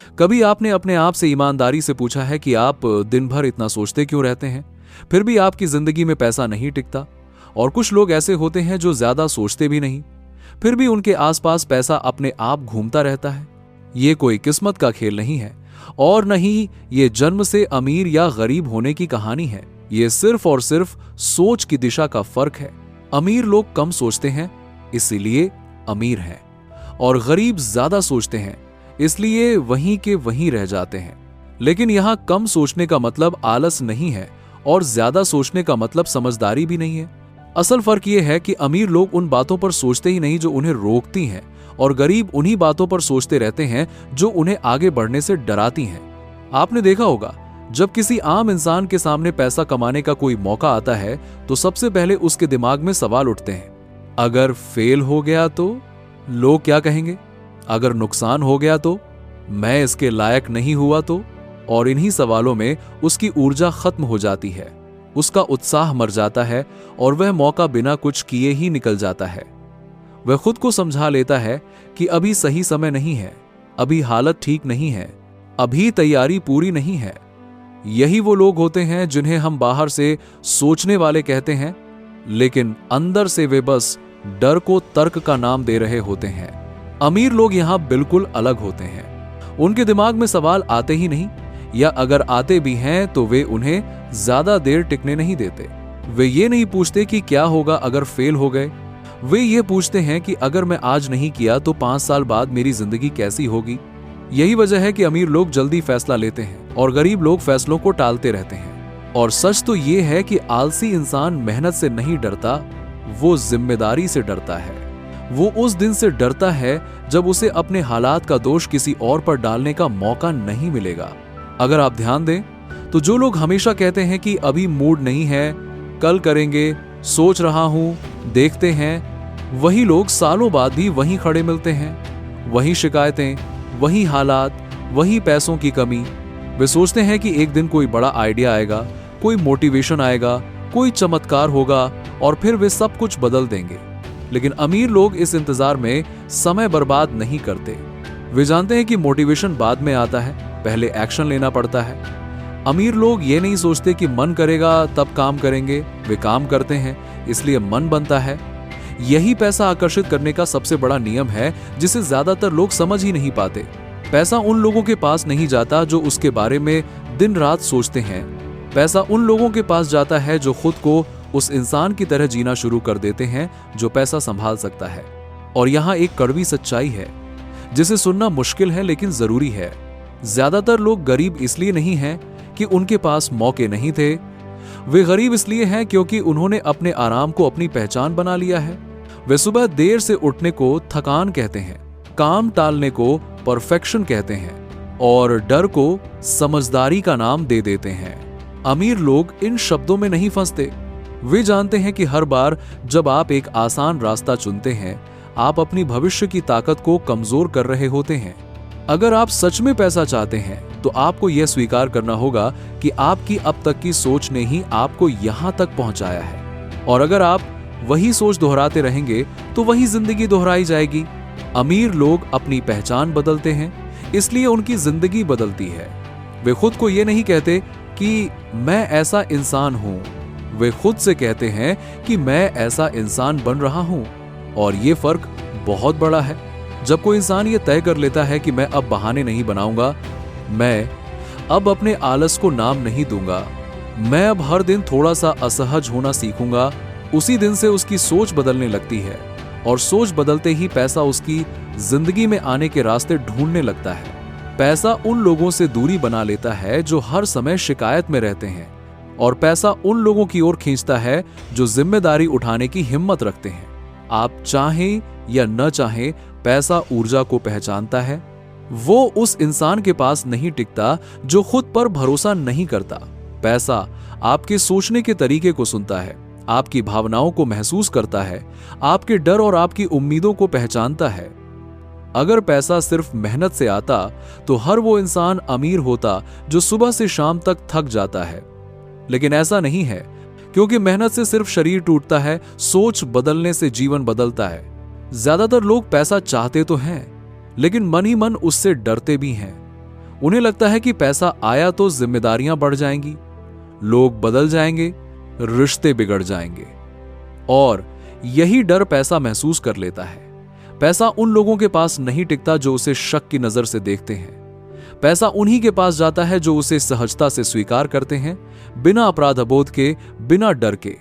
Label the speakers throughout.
Speaker 1: कभी आपने अपने आप से ईमानदारी से पूछा है कि आप दिन भर इतना सोचते क्यों रहते हैं, फिर भी आपकी जिंदगी में पैसा नहीं टिकता? और कुछ लोग ऐसे होते हैं जो ज्यादा सोचते भी नहीं, फिर भी उनके आसपास पैसा अपने आप घूमता रहता है। ये कोई किस्मत का खेल नहीं है और न ही ये जन्म से अमीर या गरीब होने की कहानी है। ये सिर्फ और सिर्फ सोच की दिशा का फर्क है। अमीर लोग कम सोचते हैं, इसीलिए अमीर हैं, और गरीब ज्यादा सोचते हैं, इसलिए वहीं के वहीं रह जाते हैं। लेकिन यहां कम सोचने का मतलब आलस नहीं है और ज्यादा सोचने का मतलब समझदारी भी नहीं है। असल फर्क यह है कि अमीर लोग उन बातों पर सोचते ही नहीं जो उन्हें रोकती हैं, और गरीब उन्हीं बातों पर सोचते रहते हैं जो उन्हें आगे बढ़ने से डराती हैं। आपने देखा होगा, जब किसी आम इंसान के सामने पैसा कमाने का कोई मौका आता है तो सबसे पहले उसके दिमाग में सवाल उठते हैं। अगर फेल हो गया तो? लोग क्या कहेंगे? अगर नुकसान हो गया तो? मैं इसके लायक नहीं हुआ तो? और इन्हीं सवालों में उसकी ऊर्जा खत्म हो जाती है, उसका उत्साह मर जाता है और वह मौका बिना कुछ किए ही निकल जाता है। वह खुद को समझा लेता है कि अभी सही समय नहीं है, अभी हालत ठीक नहीं है, अभी तैयारी पूरी नहीं है। यही वो लोग होते हैं जिन्हें हम बाहर से सोचने वाले कहते हैं, लेकिन अंदर से वे बस डर को तर्क का नाम दे रहे होते हैं। अमीर लोग यहां बिल्कुल अलग होते हैं। उनके दिमाग में सवाल आते ही नहीं, या अगर आते भी हैं तो वे उन्हें ज्यादा देर टिकने नहीं देते। वे ये नहीं पूछते कि क्या होगा अगर फेल हो गए, वे ये पूछते हैं कि अगर मैं आज नहीं किया तो 5 साल बाद मेरी जिंदगी कैसी होगी। यही वजह है कि अमीर लोग जल्दी फैसला लेते हैं और गरीब लोग फैसलों को टालते रहते हैं। और सच तो ये है कि आलसी इंसान मेहनत से नहीं डरता, वो जिम्मेदारी से डरता है। वो उस दिन से डरता है जब उसे अपने हालात का दोष किसी और पर डालने का मौका नहीं मिलेगा। अगर आप ध्यान दें तो जो लोग हमेशा कहते हैं कि अभी मूड नहीं है, कल करेंगे, सोच रहा हूं, देखते हैं, वही लोग सालों बाद भी वहीं खड़े मिलते हैं। वही शिकायतें, वही हालात, वही पैसों की कमी। वे सोचते हैं कि एक दिन कोई बड़ा आइडिया आएगा, कोई मोटिवेशन आएगा, कोई चमत्कार होगा और फिर वे सब कुछ बदल देंगे। लेकिन अमीर लोग इस इंतजार में समय बर्बाद नहीं करते। वे जानते हैं कि मोटिवेशन बाद में आता है, पहले एक्शन लेना पड़ता है। अमीर लोग ये नहीं सोचते कि मन करेगा तब काम करेंगे, वे काम करते हैं, इसलिए मन बनता है। यही पैसा आकर्षित करने का सबसे बड़ा नियम है, जिसे ज्यादातर लोग समझ ही नहीं पाते। पैसा उन लोगों के पास नहीं जाता जो उसके बारे में दिन रात सोचते हैं। पैसा उन लोगों के पास जाता है जो खुद को उस इंसान की तरह जीना शुरू कर देते हैं जो पैसा संभाल सकता है। और यहां एक कड़वी सच्चाई है जिसे सुनना मुश्किल है लेकिन जरूरी है। ज्यादातर लोग गरीब इसलिए नहीं हैं कि उनके पास मौके नहीं थे, वे गरीब इसलिए हैं क्योंकि उन्होंने अपने आराम को अपनी पहचान बना लिया है। वे सुबह देर से उठने को थकान कहते हैं, काम टालने को परफेक्शन कहते हैं और डर को समझदारी का नाम दे देते हैं। अमीर लोग इन शब्दों में नहीं फंसते। वे जानते हैं कि हर बार जब आप एक आसान रास्ता चुनते हैं, आप अपनी भविष्य की ताकत को कमजोर कर रहे होते हैं। अगर आप सच में पैसा चाहते हैं तो आपको यह स्वीकार करना होगा कि आपकी अब तक की सोच ने ही आपको यहां तक पहुंचाया है। और अगर आप वही सोच दोहराते रहेंगे तो वही जिंदगी दोहराई जाएगी। अमीर लोग अपनी पहचान बदलते हैं, इसलिए उनकी जिंदगी बदलती है। वे खुद को यह नहीं कहते कि मैं ऐसा इंसान हूं, वे खुद से कहते हैं कि मैं ऐसा इंसान बन रहा हूं। और यह फर्क बहुत बड़ा है। जब कोई इंसान ये तय कर लेता है कि मैं अब बहाने नहीं बनाऊंगा, मैं अब अपने आलस को नाम नहीं दूंगा, मैं अब हर दिन थोड़ा सा असहज होना सीखूंगा, उसी दिन से उसकी सोच बदलने लगती है। और सोच बदलते ही पैसा उसकी जिंदगी में आने के रास्ते ढूंढने लगता है। पैसा उन लोगों से दूरी बना लेता है जो हर समय शिकायत में रहते हैं, और पैसा उन लोगों की ओर खींचता है जो जिम्मेदारी उठाने की हिम्मत रखते हैं। आप चाहें या न चाहें, पैसा ऊर्जा को पहचानता है। वो उस इंसान के पास नहीं टिकता जो खुद पर भरोसा नहीं करता। पैसा आपके सोचने के तरीके को सुनता है, आपकी भावनाओं को महसूस करता है, आपके डर और आपकी उम्मीदों को पहचानता है। अगर पैसा सिर्फ मेहनत से आता तो हर वो इंसान अमीर होता जो सुबह से शाम तक थक जाता है। लेकिन ऐसा नहीं है, क्योंकि मेहनत से सिर्फ शरीर टूटता है, सोच बदलने से जीवन बदलता है। ज्यादातर लोग पैसा चाहते तो हैं, लेकिन मन ही मन उससे डरते भी हैं। उन्हें लगता है कि पैसा आया तो जिम्मेदारियां बढ़ जाएंगी, लोग बदल जाएंगे, रिश्ते बिगड़ जाएंगे। और यही डर पैसा महसूस कर लेता है। पैसा उन लोगों के पास नहीं टिकता जो उसे शक की नजर से देखते हैं। पैसा उन्हीं के पास जाता है जो उसे सहजता से स्वीकार करते हैं, बिना अपराधबोध के, बिना डर के।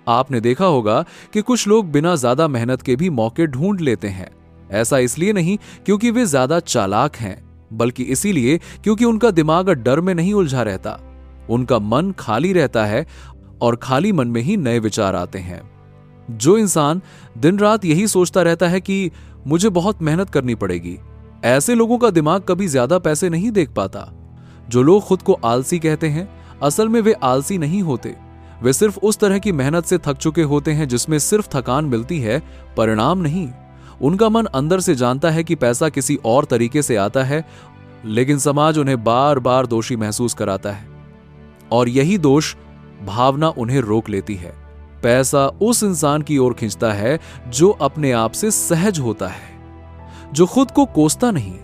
Speaker 1: आपने देखा होगा कि कुछ लोग बिना ज्यादा मेहनत के भी मौके ढूंढ लेते हैं। ऐसा इसलिए नहीं क्योंकि वे ज्यादा चालाक हैं, बल्कि इसीलिए क्योंकि उनका दिमाग डर में नहीं उलझा रहता। उनका मन खाली रहता है और खाली मन में ही नए विचार आते हैं। जो इंसान दिन रात यही सोचता रहता है कि मुझे बहुत मेहनत करनी पड़ेगी, ऐसे लोगों का दिमाग कभी ज्यादा पैसे नहीं देख पाता। जो लोग खुद को आलसी कहते हैं, असल में वे आलसी नहीं होते। वे सिर्फ उस तरह की मेहनत से थक चुके होते हैं जिसमें सिर्फ थकान मिलती है, परिणाम नहीं। उनका मन अंदर से जानता है कि पैसा किसी और तरीके से आता है, लेकिन समाज उन्हें बार बार दोषी महसूस कराता है और यही दोष भावना उन्हें रोक लेती है। पैसा उस इंसान की ओर खींचता है जो अपने आप से सहज होता है, जो खुद को कोसता नहीं,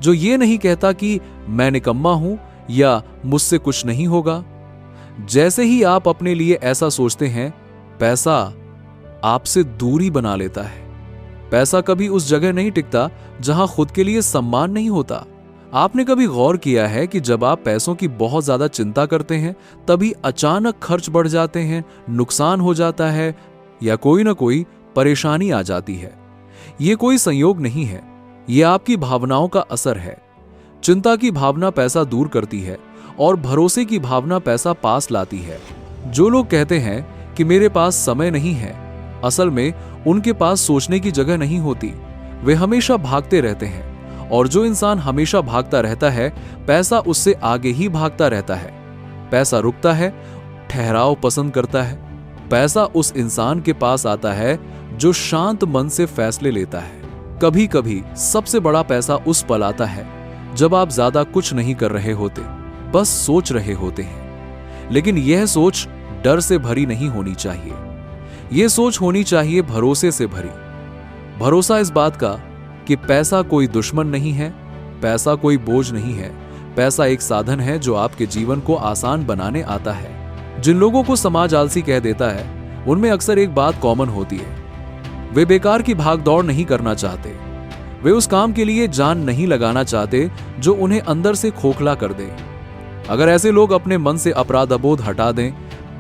Speaker 1: जो ये नहीं कहता कि मैं निकम्मा हूं या मुझसे कुछ नहीं होगा। जैसे ही आप अपने लिए ऐसा सोचते हैं, पैसा आपसे दूरी बना लेता है। पैसा कभी उस जगह नहीं टिकता जहां खुद के लिए सम्मान नहीं होता। आपने कभी गौर किया है कि जब आप पैसों की बहुत ज्यादा चिंता करते हैं, तभी अचानक खर्च बढ़ जाते हैं, नुकसान हो जाता है या कोई ना कोई परेशानी आ जाती है। यह कोई संयोग नहीं है, यह आपकी भावनाओं का असर है। चिंता की भावना पैसा दूर करती है और भरोसे की भावना पैसा पास लाती है। जो लोग कहते हैं कि मेरे पास समय नहीं है, असल में उनके पास सोचने की जगह नहीं होती। वे हमेशा भागते रहते हैं और जो इंसान हमेशा भागता रहता है, पैसा उससे आगे ही भागता रहता है। पैसा रुकता है, ठहराव पसंद करता है। पैसा उस इंसान के पास आता है जो शांत मन से फैसले लेता है। कभी कभी सबसे बड़ा पैसा उस पल आता है जब आप ज्यादा कुछ नहीं कर रहे होते, बस सोच रहे होते हैं। लेकिन यह सोच डर से भरी नहीं होनी चाहिए। यह सोच होनी चाहिए भरोसे से भरी। भरोसा इस बात का कि पैसा कोई दुश्मन नहीं है, पैसा कोई बोझ नहीं है। पैसा एक साधन है जो आपके जीवन को आसान बनाने आता है। जिन लोगों को समाज आलसी कह देता है, उनमें अक्सर एक बात कॉमन होती है। वे बेकार की भागदौड़ नहीं करना चाहते। वे उस काम के लिए जान नहीं लगाना चाहते जो उन्हें अंदर से खोखला कर दे। अगर ऐसे लोग अपने मन से अपराधबोध हटा दें,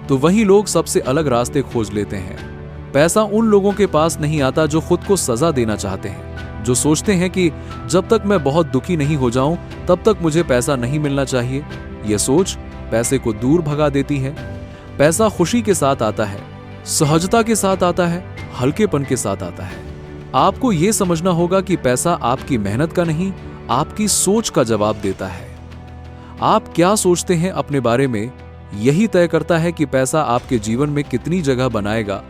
Speaker 1: तो वही लोग सबसे अलग रास्ते खोज लेते हैं। पैसा उन लोगों के पास नहीं आता जो खुद को सजा देना चाहते हैं, जो सोचते हैं कि जब तक मैं बहुत दुखी नहीं हो जाऊं, तब तक मुझे पैसा नहीं मिलना चाहिए। यह सोच पैसे को दूर भगा देती है। पैसा खुशी के साथ आता है, सहजता के साथ आता है, हल्केपन के साथ आता है। आपको यह समझना होगा कि पैसा आपकी मेहनत का नहीं, आपकी सोच का जवाब देता है। आप क्या सोचते हैं अपने बारे में, यही तय करता है कि पैसा आपके जीवन में कितनी जगह बनाएगा।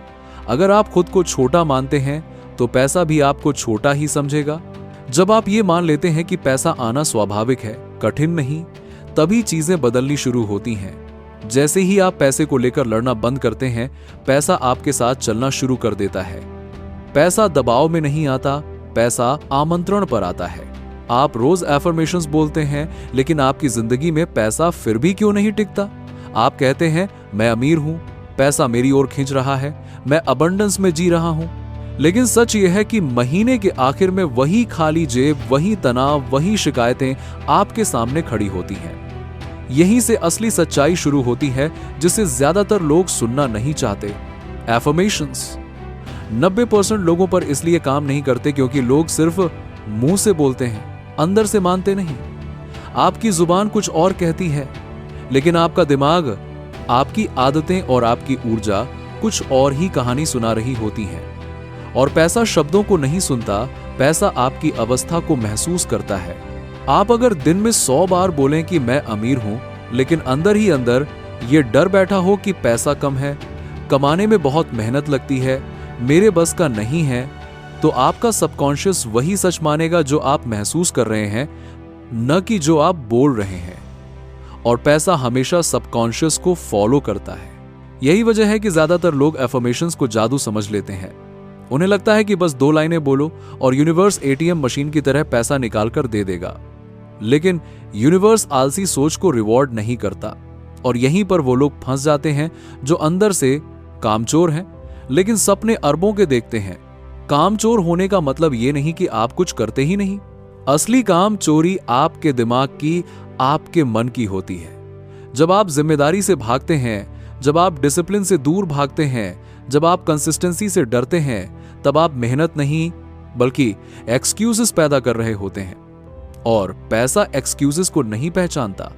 Speaker 1: अगर आप खुद को छोटा मानते हैं, तो पैसा भी आपको छोटा ही समझेगा। जब आप ये मान लेते हैं कि पैसा आना स्वाभाविक है, कठिन नहीं, तभी चीजें बदलनी शुरू होती हैं। जैसे ही आप पैसे को लेकर लड़ना बंद करते हैं, पैसा आपके साथ चलना शुरू कर देता है। पैसा दबाव में नहीं आता, पैसा आमंत्रण पर आता है। आप रोज एफर्मेशंस बोलते हैं, लेकिन आपकी जिंदगी में पैसा फिर भी क्यों नहीं टिकता? आप कहते हैं मैं अमीर हूं, पैसा मेरी ओर खींच रहा है, मैं अबंडेंस में जी रहा हूं। लेकिन सच यह है कि महीने के आखिर में वही खाली जेब, वही तनाव, वही शिकायतें आपके सामने खड़ी होती हैं। यहीं से असली सच्चाई शुरू होती है, जिसे ज्यादातर लोग सुनना नहीं चाहते। एफर्मेशंस 90% लोगों पर इसलिए काम नहीं करते क्योंकि लोग सिर्फ मुंह से बोलते हैं, अंदर से मानते नहीं। आपकी जुबान कुछ और कहती है, लेकिन आपका दिमाग, आपकी आदतें और आपकी ऊर्जा कुछ और ही कहानी सुना रही होती है। और पैसा शब्दों को नहीं सुनता, पैसा आपकी अवस्था को महसूस करता है। आप अगर दिन में 100 बार बोलें कि मैं अमीर हूं, लेकिन अंदर ही अंदर यह डर बैठा हो कि पैसा कम है, कमाने में बहुत मेहनत लगती है, मेरे बस का नहीं है, तो आपका सबकॉन्शियस वही सच मानेगा जो आप महसूस कर रहे हैं, न कि जो आप बोल रहे हैं। और पैसा हमेशा सबकॉन्शियस को फॉलो करता है। यही वजह है कि ज्यादातर लोग एफर्मेशंस को जादू समझ लेते हैं। उन्हें लगता है कि बस 2 लाइनें बोलो और यूनिवर्स एटीएम मशीन की तरह पैसा निकाल कर दे देगा। लेकिन यूनिवर्स आलसी सोच को रिवॉर्ड नहीं करता, और यहीं पर वो लोग फंस जाते हैं जो अंदर से कामचोर हैं लेकिन सपने अरबों के देखते हैं। कामचोर होने का मतलब ये नहीं कि आप कुछ करते ही नहीं। असली काम चोरी आपके दिमाग की, आपके मन की होती है। जब आप जिम्मेदारी से भागते हैं, जब आप डिसिप्लिन से दूर भागते हैं, जब आप कंसिस्टेंसी से डरते हैं, तब आप मेहनत नहीं बल्कि एक्सक्यूजेस पैदा कर रहे होते हैं। और पैसा एक्सक्यूजेस को नहीं पहचानता।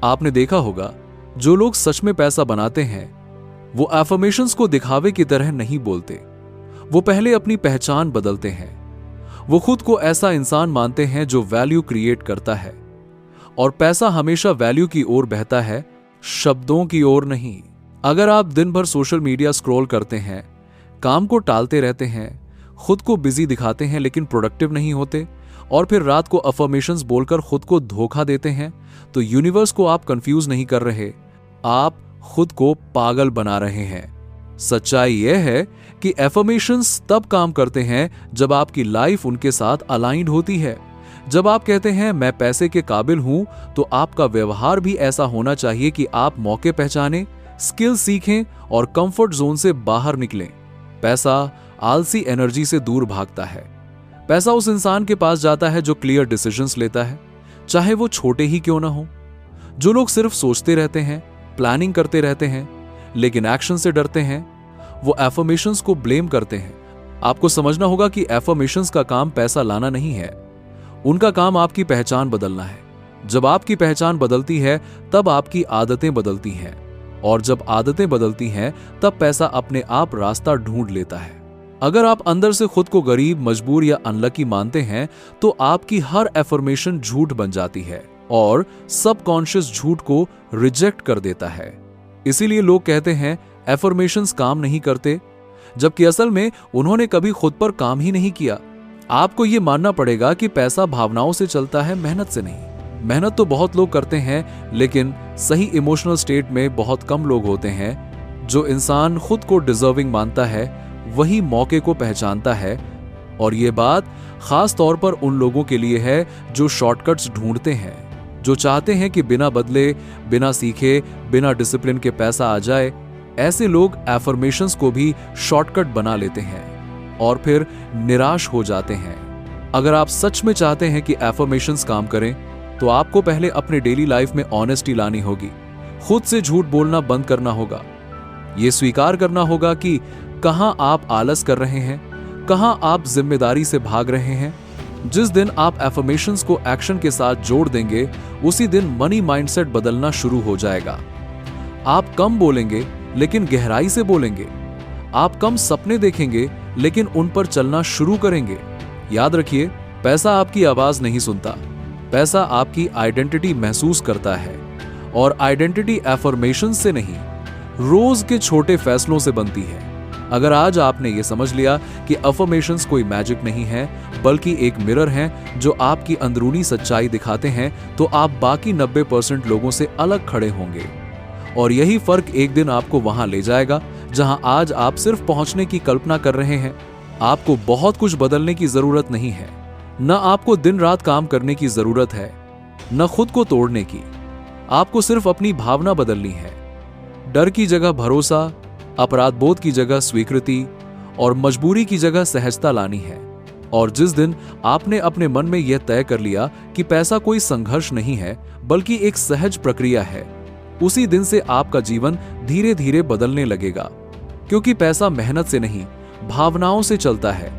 Speaker 1: आपने देखा होगा जो लोग सच में पैसा बनाते हैं वो एफर्मेशंस को दिखावे की तरह नहीं बोलते। वो पहले अपनी पहचान बदलते हैं। वो खुद को ऐसा इंसान मानते हैं जो वैल्यू क्रिएट करता है। और पैसा हमेशा वैल्यू की ओर बहता है, शब्दों की ओर नहीं। अगर आप दिन भर सोशल मीडिया स्क्रॉल करते हैं, काम को टालते रहते हैं, खुद को बिजी दिखाते हैं लेकिन प्रोडक्टिव नहीं होते, और फिर रात को अफर्मेशंस बोलकर खुद को धोखा देते हैं, तो यूनिवर्स को आप कंफ्यूज नहीं कर रहे, आप खुद को पागल बना रहे हैं। सच्चाई यह है कि एफर्मेशंस तब काम करते हैं जब आपकी लाइफ उनके साथ अलाइंड होती है। जब आप कहते हैं मैं पैसे के काबिल हूं, तो आपका व्यवहार भी ऐसा होना चाहिए कि आप मौके पहचानें, स्किल सीखें और कंफर्ट जोन से बाहर निकलें। पैसा आलसी एनर्जी से दूर भागता है। पैसा उस इंसान के पास जाता है जो क्लियर डिसीजंस लेता है, चाहे वो छोटे ही क्यों ना हो। जो लोग सिर्फ सोचते रहते हैं, प्लानिंग करते रहते हैं लेकिन एक्शन से डरते हैं, वो एफर्मेशंस को ब्लेम करते हैं। आपको समझना होगा कि एफर्मेशंस का काम पैसा लाना नहीं है, उनका काम आपकी पहचान बदलना है। जब आपकी पहचान बदलती है तब आपकी आदतें बदलती हैं, और जब आदतें बदलती हैं तब पैसा अपने आप रास्ता ढूंढ लेता है। अगर आप अंदर से खुद को गरीब, मजबूर या अनलकी मानते हैं तो आपकी हर एफर्मेशन झूठ बन जाती है और सबकॉन्शियस झूठ को रिजेक्ट कर देता है। इसीलिए लोग कहते हैं एफर्मेशंस काम नहीं करते, जबकि असल में उन्होंने कभी खुद पर काम ही नहीं किया। आपको यह मानना पड़ेगा कि पैसा भावनाओं से चलता है, मेहनत से नहीं। मेहनत तो बहुत लोग करते हैं, लेकिन सही इमोशनल स्टेट में बहुत कम लोग होते हैं। जो इंसान खुद को डिजर्विंग मानता है वही मौके को पहचानता है, और ये बात खास तौर पर उन लोगों के लिए है जो शॉर्टकट्स ढूंढते हैं, जो चाहते हैं कि बिना बदले, बिना सीखे, बिना डिसिप्लिन के पैसा आ जाए। ऐसे लोग एफर्मेशंस को भी शॉर्टकट बना लेते हैं और फिर निराश हो जाते हैं। अगर आप सच में चाहते हैं कि एफर्मेशंस काम करें, तो आपको पहले अपने डेली लाइफ में ऑनेस्टी लानी होगी। खुद से झूठ बोलना बंद करना होगा। यह स्वीकार करना होगा कि कहां आप आलस कर रहे हैं, कहां आप जिम्मेदारी से भाग रहे हैं। जिस दिन आप एफर्मेशंस को एक्शन के साथ जोड़ देंगे, उसी दिन मनी माइंडसेट बदलना शुरू हो जाएगा। आप कम बोलेंगे लेकिन गहराई से बोलेंगे। आप कम सपने देखेंगे लेकिन उन पर चलना शुरू करेंगे। याद रखिए, पैसा आपकी आवाज नहीं सुनता, पैसा आपकी आइडेंटिटी महसूस करता है, और आइडेंटिटी एफर्मेशन से नहीं, रोज के छोटे फैसलों से बनती है। अगर आज आपने ये समझ लिया कि अफर्मेशंस कोई मैजिक नहीं है बल्कि एक मिरर है जो आपकी अंदरूनी सच्चाई दिखाते हैं, तो आप बाकी 90% लोगों से अलग खड़े होंगे। और यही फर्क एक दिन आपको वहां ले जाएगा जहां आज आप सिर्फ पहुंचने की कल्पना कर रहे हैं। आपको बहुत कुछ बदलने की जरूरत नहीं है। न आपको दिन रात काम करने की जरूरत है, न खुद को तोड़ने की। आपको सिर्फ अपनी भावना बदलनी है। डर की जगह भरोसा, अपराध बोध की जगह स्वीकृति, और मजबूरी की जगह सहजता लानी है। और जिस दिन आपने अपने मन में यह तय कर लिया कि पैसा कोई संघर्ष नहीं है बल्कि एक सहज प्रक्रिया है, उसी दिन से आपका जीवन धीरे धीरे बदलने लगेगा। क्योंकि पैसा मेहनत से नहीं, भावनाओं से चलता है।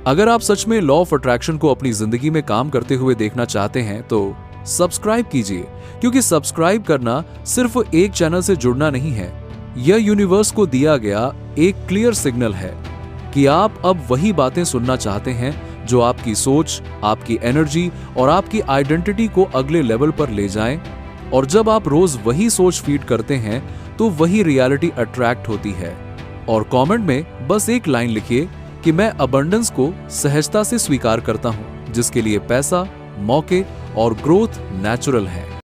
Speaker 1: अगर आप सच में लॉ ऑफ अट्रैक्शन को अपनी जिंदगी में काम करते हुए देखना चाहते हैं तो सब्सक्राइब कीजिए, क्योंकि सब्सक्राइब करना सिर्फ एक चैनल से जुड़ना नहीं है, यह यूनिवर्स को दिया गया एक क्लियर सिग्नल है कि आप अब वही बातें सुनना चाहते हैं जो आपकी सोच, आपकी एनर्जी और आपकी आइडेंटिटी को अगले लेवल पर ले जाएं। और जब आप रोज वही सोच फीड करते हैं तो वही रियलिटी अट्रैक्ट होती है। और कमेंट में बस एक लाइन लिखिए कि मैं अबंडेंस को सहजता से स्वीकार करता हूं, जिसके लिए पैसा, मौके और ग्रोथ नेचुरल है।